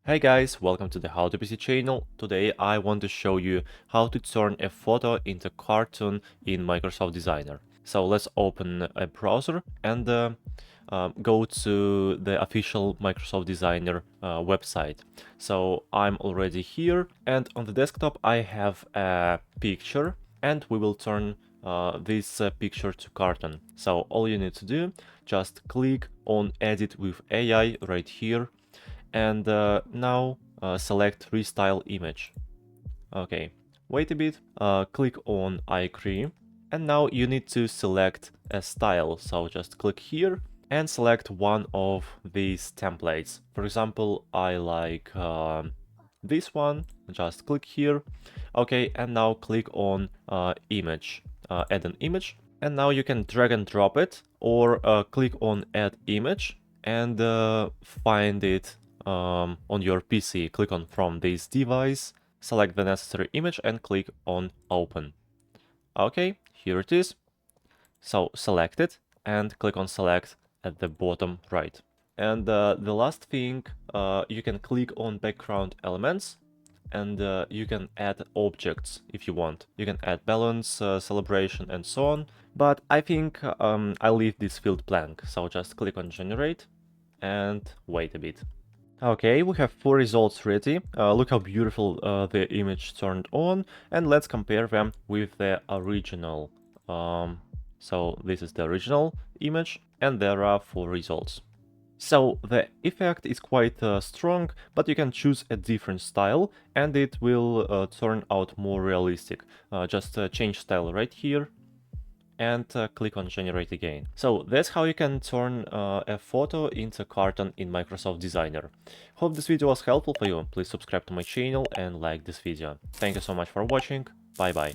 Hey guys, welcome to the How to PC channel. Today I want to show you how to turn a photo into cartoon in Microsoft Designer. So let's open a browser and go to the official Microsoft Designer website. So I'm already here, and on the desktop I have a picture, and we will turn this picture to cartoon. So all you need to do, just click on Edit with AI right here, and now select Restyle Image. Okay, wait a bit, click on iCreate, and now you need to select a style. So just click here and select one of these templates. For example, I like this one. Just click here. Okay, and now click on image, add an image, and now you can drag and drop it, or click on add image and find it on your PC. Click on from this device, select the necessary image and click on open. Okay, here it is. So select it and click on select at the bottom right. And the last thing, you can click on background elements, and you can add objects if you want. You can add balance, celebration, and so on. But I think I'll leave this field blank. So just click on generate and wait a bit. Okay, we have 4 results ready. Look how beautiful the image turned on, and let's compare them with the original. So this is the original image, and there are 4 results. So the effect is quite strong, but you can choose a different style, and it will turn out more realistic. Just change style right here, and click on generate again. So that's how you can turn a photo into cartoon in Microsoft Designer. Hope this video was helpful for you. Please subscribe to my channel and like this video. Thank you so much for watching. Bye bye.